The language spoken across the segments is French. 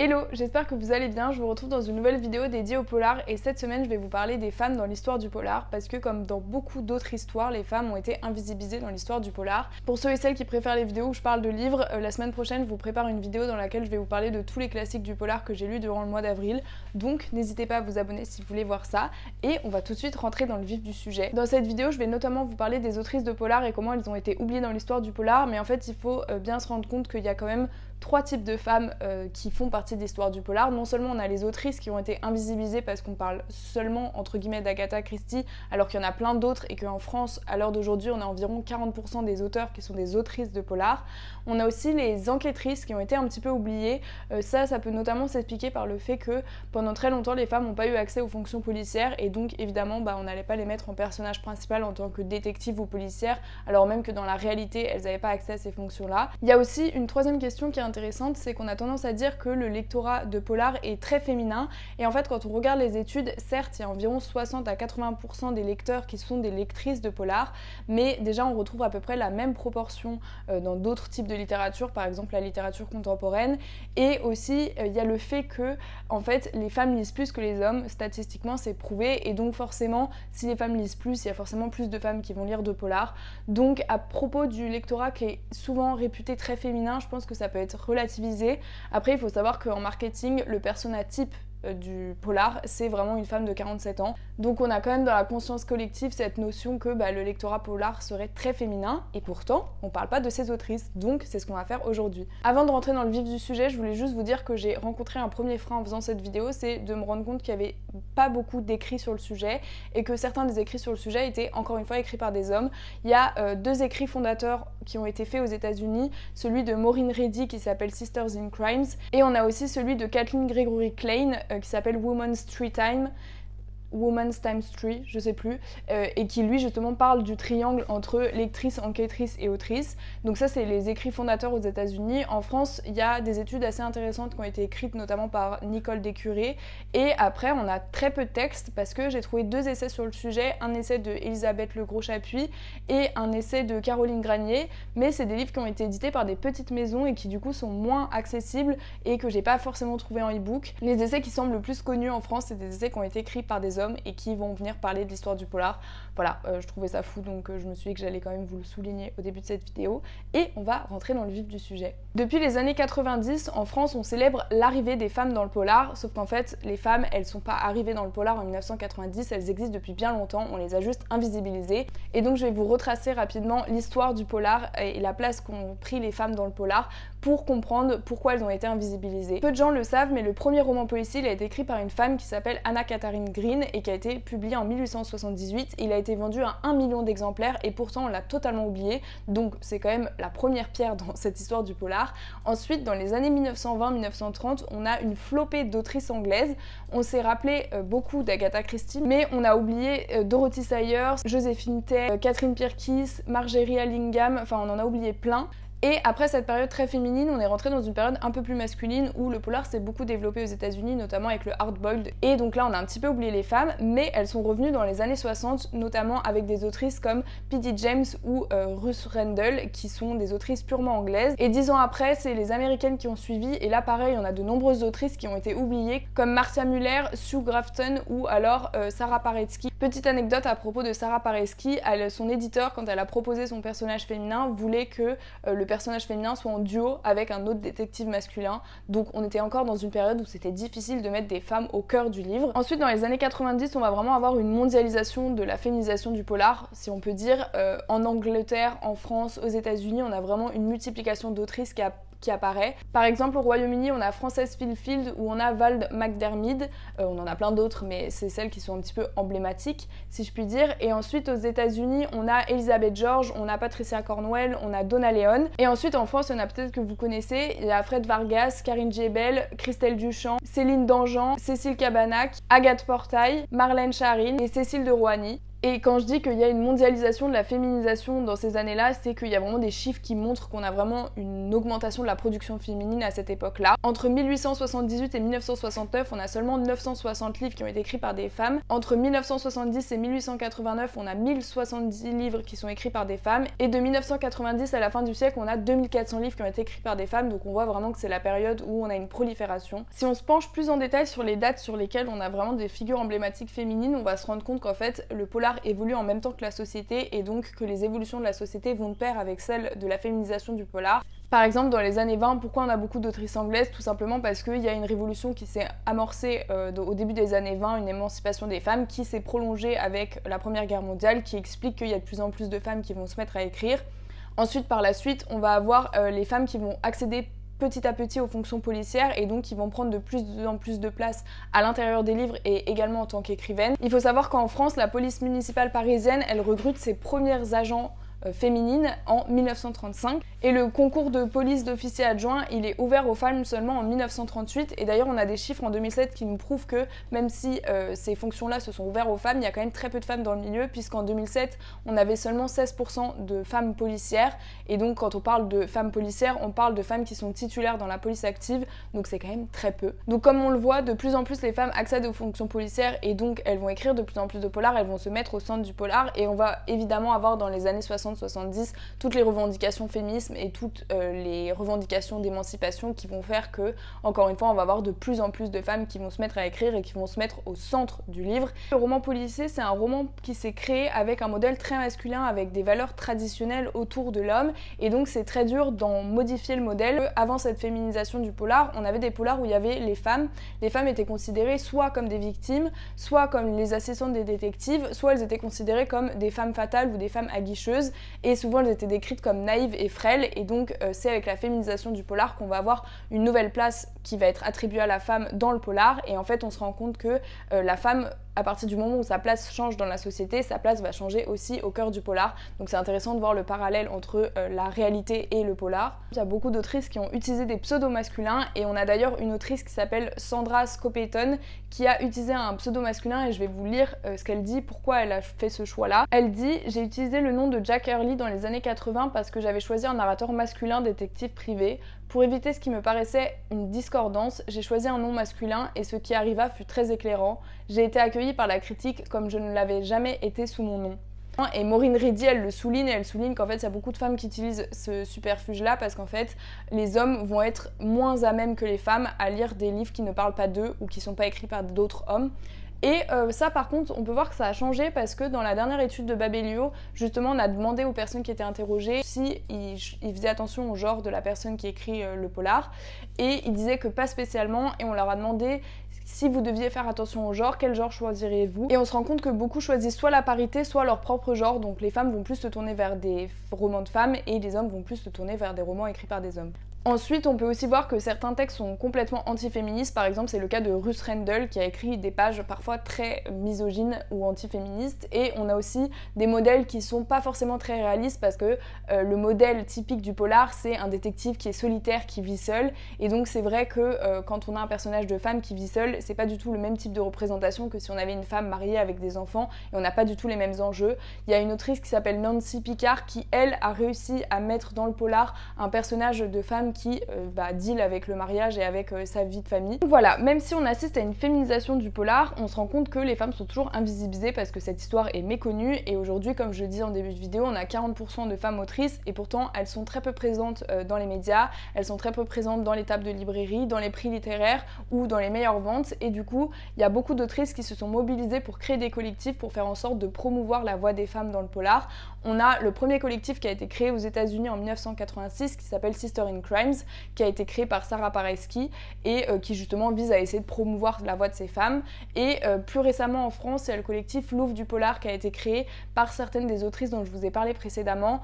Hello, j'espère que vous allez bien, je vous retrouve dans une nouvelle vidéo dédiée au polar et cette semaine je vais vous parler des femmes dans l'histoire du polar parce que comme dans beaucoup d'autres histoires, les femmes ont été invisibilisées dans l'histoire du polar. Pour ceux et celles qui préfèrent les vidéos où je parle de livres, la semaine prochaine je vous prépare une vidéo dans laquelle je vais vous parler de tous les classiques du polar que j'ai lus durant le mois d'avril, donc n'hésitez pas à vous abonner si vous voulez voir ça et on va tout de suite rentrer dans le vif du sujet. Dans cette vidéo je vais notamment vous parler des autrices de polar et comment elles ont été oubliées dans l'histoire du polar, mais en fait il faut bien se rendre compte qu'il y a quand même trois types de femmes qui font partie de l'histoire du polar. Non seulement on a les autrices qui ont été invisibilisées parce qu'on parle seulement entre guillemets d'Agatha Christie, alors qu'il y en a plein d'autres et qu'en France, à l'heure d'aujourd'hui, on a environ 40% des auteurs qui sont des autrices de polar. On a aussi les enquêtrices qui ont été un petit peu oubliées. Ça peut notamment s'expliquer par le fait que pendant très longtemps, les femmes n'ont pas eu accès aux fonctions policières et donc évidemment, on n'allait pas les mettre en personnage principal en tant que détective ou policière, alors même que dans la réalité, elles n'avaient pas accès à ces fonctions-là. Il y a aussi une troisième question qui est intéressante, c'est qu'on a tendance à dire que le lectorat de polar est très féminin et en fait quand on regarde les études, certes il y a environ 60 à 80% des lecteurs qui sont des lectrices de polar, mais déjà on retrouve à peu près la même proportion dans d'autres types de littérature, par exemple la littérature contemporaine, et aussi il y a le fait que en fait les femmes lisent plus que les hommes, statistiquement c'est prouvé, et donc forcément si les femmes lisent plus, il y a forcément plus de femmes qui vont lire de polar. Donc à propos du lectorat qui est souvent réputé très féminin, je pense que ça peut être relativisé. Après, il faut savoir qu'en marketing, le persona type du polar, c'est vraiment une femme de 47 ans. Donc on a quand même dans la conscience collective cette notion que le lectorat polar serait très féminin, et pourtant on parle pas de ces autrices, donc c'est ce qu'on va faire aujourd'hui. Avant de rentrer dans le vif du sujet, je voulais juste vous dire que j'ai rencontré un premier frein en faisant cette vidéo, c'est de me rendre compte qu'il y avait pas beaucoup d'écrits sur le sujet, et que certains des écrits sur le sujet étaient encore une fois écrits par des hommes. Il y a deux écrits fondateurs qui ont été faits aux États-Unis, celui de Maureen Ready qui s'appelle Sisters in Crimes, et on a aussi celui de Kathleen Gregory Klein qui s'appelle Women's Time 3, je sais plus, et qui lui justement parle du triangle entre lectrice, enquêtrice et autrice. Donc ça c'est les écrits fondateurs aux États-Unis. En France, il y a des études assez intéressantes qui ont été écrites notamment par Nicole Descurés, et après on a très peu de textes parce que j'ai trouvé deux essais sur le sujet, un essai de Elisabeth Legros-Chapuis et un essai de Caroline Granier, mais c'est des livres qui ont été édités par des petites maisons et qui du coup sont moins accessibles et que j'ai pas forcément trouvé en e-book. Les essais qui semblent le plus connus en France, c'est des essais qui ont été écrits par des hommes et qui vont venir parler de l'histoire du polar. Voilà, je trouvais ça fou, donc je me suis dit que j'allais quand même vous le souligner au début de cette vidéo, et on va rentrer dans le vif du sujet. Depuis les années 90, en France, on célèbre l'arrivée des femmes dans le polar, sauf qu'en fait, les femmes, elles sont pas arrivées dans le polar en 1990, elles existent depuis bien longtemps, on les a juste invisibilisées, et donc je vais vous retracer rapidement l'histoire du polar et la place qu'ont pris les femmes dans le polar pour comprendre pourquoi elles ont été invisibilisées. Peu de gens le savent, mais le premier roman policier, il a été écrit par une femme qui s'appelle Anna Katharine Green et qui a été publié en 1878. Il a été vendu à 1 million d'exemplaires et pourtant on l'a totalement oublié, donc c'est quand même la première pierre dans cette histoire du polar. Ensuite, dans les années 1920-1930, on a une flopée d'autrices anglaises. On s'est rappelé beaucoup d'Agatha Christie, mais on a oublié Dorothy Sayers, Joséphine Tay, Catherine Pierkis, Margery Allingham, enfin on en a oublié plein. Et après cette période très féminine, on est rentré dans une période un peu plus masculine où le polar s'est beaucoup développé aux États-Unis, notamment avec le hard-boiled. Et donc là, on a un petit peu oublié les femmes, mais elles sont revenues dans les années 60, notamment avec des autrices comme P.D. James ou Ruth Rendell, qui sont des autrices purement anglaises. Et 10 ans après, c'est les américaines qui ont suivi, et là pareil, on a de nombreuses autrices qui ont été oubliées, comme Marcia Muller, Sue Grafton ou alors Sarah Paretsky. Petite anecdote à propos de Sarah Paretsky, son éditeur, quand elle a proposé son personnage féminin, voulait que le personnage féminin soit en duo avec un autre détective masculin, donc on était encore dans une période où c'était difficile de mettre des femmes au cœur du livre. Ensuite, dans les années 90, on va vraiment avoir une mondialisation de la féminisation du polar, si on peut dire. En Angleterre, en France, aux États-Unis, on a vraiment une multiplication d'autrices qui apparaît. Par exemple, au Royaume-Uni, on a Frances Field ou on a Val McDermid, on en a plein d'autres, mais c'est celles qui sont un petit peu emblématiques, si je puis dire. Et ensuite, aux États-Unis, on a Elizabeth George, on a Patricia Cornwell, on a Donna Leon. Et ensuite, en France, il y en a peut-être que vous connaissez, il y a Fred Vargas, Karine Jebel, Christelle Duchamp, Céline Dangean, Cécile Cabanach, Agathe Portail, Marlène Charine et Cécile de Rohany. Et quand je dis qu'il y a une mondialisation de la féminisation dans ces années-là, c'est qu'il y a vraiment des chiffres qui montrent qu'on a vraiment une augmentation de la production féminine à cette époque-là. Entre 1878 et 1969, on a seulement 960 livres qui ont été écrits par des femmes. Entre 1970 et 1889, on a 1070 livres qui sont écrits par des femmes. Et de 1990 à la fin du siècle, on a 2400 livres qui ont été écrits par des femmes. Donc on voit vraiment que c'est la période où on a une prolifération. Si on se penche plus en détail sur les dates sur lesquelles on a vraiment des figures emblématiques féminines, on va se rendre compte qu'en fait, le polar évolue en même temps que la société et donc que les évolutions de la société vont de pair avec celles de la féminisation du polar. Par exemple, dans les années 20, pourquoi on a beaucoup d'autrices anglaises? Tout simplement parce qu'il y a une révolution qui s'est amorcée au début des années 20, une émancipation des femmes qui s'est prolongée avec la Première Guerre mondiale, qui explique qu'il y a de plus en plus de femmes qui vont se mettre à écrire. Ensuite, par la suite, on va avoir les femmes qui vont accéder petit à petit aux fonctions policières et donc qui vont prendre de plus en plus de place à l'intérieur des livres et également en tant qu'écrivaine. Il faut savoir qu'en France, la police municipale parisienne, elle recrute ses premiers agents féminines en 1935 et le concours de police d'officier adjoint il est ouvert aux femmes seulement en 1938 et d'ailleurs on a des chiffres en 2007 qui nous prouvent que même si ces fonctions-là se sont ouvertes aux femmes, il y a quand même très peu de femmes dans le milieu puisqu'en 2007 on avait seulement 16% de femmes policières et donc quand on parle de femmes policières on parle de femmes qui sont titulaires dans la police active donc c'est quand même très peu. Donc comme on le voit de plus en plus les femmes accèdent aux fonctions policières et donc elles vont écrire de plus en plus de polars, elles vont se mettre au centre du polar et on va évidemment avoir dans les années 60-70 toutes les revendications féminisme et toutes les revendications d'émancipation qui vont faire que, encore une fois, on va avoir de plus en plus de femmes qui vont se mettre à écrire et qui vont se mettre au centre du livre. Le roman policier, c'est un roman qui s'est créé avec un modèle très masculin, avec des valeurs traditionnelles autour de l'homme et donc c'est très dur d'en modifier le modèle. Avant cette féminisation du polar, on avait des polars où il y avait les femmes. Les femmes étaient considérées soit comme des victimes, soit comme les assistantes des détectives, soit elles étaient considérées comme des femmes fatales ou des femmes aguicheuses et souvent elles étaient décrites comme naïves et frêles et donc c'est avec la féminisation du polar qu'on va avoir une nouvelle place qui va être attribuée à la femme dans le polar et en fait on se rend compte que la femme à partir du moment où sa place change dans la société, sa place va changer aussi au cœur du polar. Donc c'est intéressant de voir le parallèle entre la réalité et le polar. Il y a beaucoup d'autrices qui ont utilisé des pseudos masculins et on a d'ailleurs une autrice qui s'appelle Sandra Scopeyton qui a utilisé un pseudo masculin et je vais vous lire ce qu'elle dit, pourquoi elle a fait ce choix-là. Elle dit « J'ai utilisé le nom de Jack Hurley dans les années 80 parce que j'avais choisi un narrateur masculin détective privé. Pour éviter ce qui me paraissait une discordance, j'ai choisi un nom masculin et ce qui arriva fut très éclairant. J'ai été accueillie par la critique comme je ne l'avais jamais été sous mon nom. » Et Maureen Reedy, elle le souligne, et elle souligne qu'en fait, il y a beaucoup de femmes qui utilisent ce subterfuge-là parce qu'en fait, les hommes vont être moins à même que les femmes à lire des livres qui ne parlent pas d'eux ou qui ne sont pas écrits par d'autres hommes. Et ça par contre on peut voir que ça a changé parce que dans la dernière étude de Babelio justement on a demandé aux personnes qui étaient interrogées si ils faisaient attention au genre de la personne qui écrit le polar et ils disaient que pas spécialement et on leur a demandé si vous deviez faire attention au genre, quel genre choisiriez-vous? Et on se rend compte que beaucoup choisissent soit la parité, soit leur propre genre, donc les femmes vont plus se tourner vers des romans de femmes et les hommes vont plus se tourner vers des romans écrits par des hommes. Ensuite, on peut aussi voir que certains textes sont complètement antiféministes. Par exemple, c'est le cas de Ruth Rendell qui a écrit des pages parfois très misogynes ou antiféministes. Et on a aussi des modèles qui sont pas forcément très réalistes parce que le modèle typique du polar, c'est un détective qui est solitaire, qui vit seul. Et donc c'est vrai que quand on a un personnage de femme qui vit seul, c'est pas du tout le même type de représentation que si on avait une femme mariée avec des enfants et on n'a pas du tout les mêmes enjeux. Il y a une autrice qui s'appelle Nancy Picard qui, elle, a réussi à mettre dans le polar un personnage de femme qui deal avec le mariage et avec sa vie de famille. Donc voilà, même si on assiste à une féminisation du polar, on se rend compte que les femmes sont toujours invisibilisées parce que cette histoire est méconnue et aujourd'hui, comme je le dis en début de vidéo, on a 40% de femmes autrices et pourtant elles sont très peu présentes dans les médias, elles sont très peu présentes dans les tables de librairie, dans les prix littéraires ou dans les meilleures ventes et du coup, il y a beaucoup d'autrices qui se sont mobilisées pour créer des collectifs pour faire en sorte de promouvoir la voix des femmes dans le polar. On a le premier collectif qui a été créé aux États-Unis en 1986 qui s'appelle Sister in Crimes, qui a été créé par Sarah Pareski et qui justement vise à essayer de promouvoir la voix de ces femmes. Et plus récemment en France, il y a le collectif Louvre du Polar qui a été créé par certaines des autrices dont je vous ai parlé précédemment,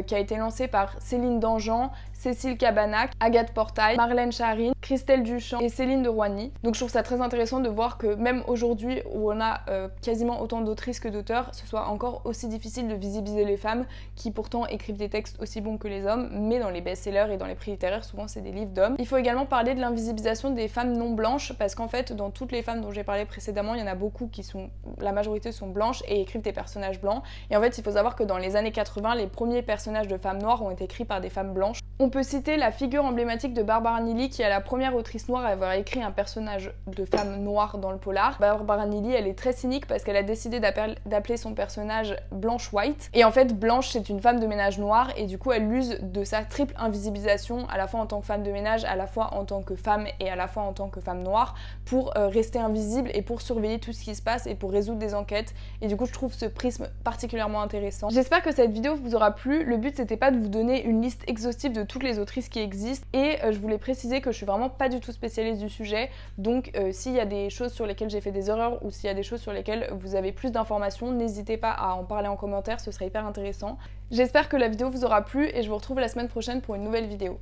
qui a été lancé par Céline Dangean, Cécile Cabanach, Agathe Portail, Marlène Charine, Christelle Duchamp et Céline de Roigny. Donc je trouve ça très intéressant de voir que même aujourd'hui où on a quasiment autant d'autrices que d'auteurs, ce soit encore aussi difficile de visibiliser les femmes qui pourtant écrivent des textes aussi bons que les hommes, mais dans les best-sellers et dans les prix littéraires, souvent c'est des livres d'hommes. Il faut également parler de l'invisibilisation des femmes non blanches, parce qu'en fait dans toutes les femmes dont j'ai parlé précédemment, il y en a beaucoup qui sont, la majorité sont blanches et écrivent des personnages blancs. Et en fait il faut savoir que dans les années 80, les premiers personnages de femmes noires ont été écrits par des femmes blanches. On peut citer la figure emblématique de Barbara Neely, qui est la première autrice noire à avoir écrit un personnage de femme noire dans le polar. Barbara Neely, elle est très cynique parce qu'elle a décidé d'appeler son personnage Blanche White. Et en fait, Blanche, c'est une femme de ménage noire et du coup, elle use de sa triple invisibilisation, à la fois en tant que femme de ménage, à la fois en tant que femme et à la fois en tant que femme noire, pour rester invisible et pour surveiller tout ce qui se passe et pour résoudre des enquêtes. Et du coup, je trouve ce prisme particulièrement intéressant. J'espère que cette vidéo vous aura plu. Le but, c'était pas de vous donner une liste exhaustive de toutes les autrices qui existent et je voulais préciser que je suis vraiment pas du tout spécialiste du sujet, donc s'il y a des choses sur lesquelles j'ai fait des erreurs ou s'il y a des choses sur lesquelles vous avez plus d'informations, n'hésitez pas à en parler en commentaire, ce serait hyper intéressant. J'espère que la vidéo vous aura plu et je vous retrouve la semaine prochaine pour une nouvelle vidéo.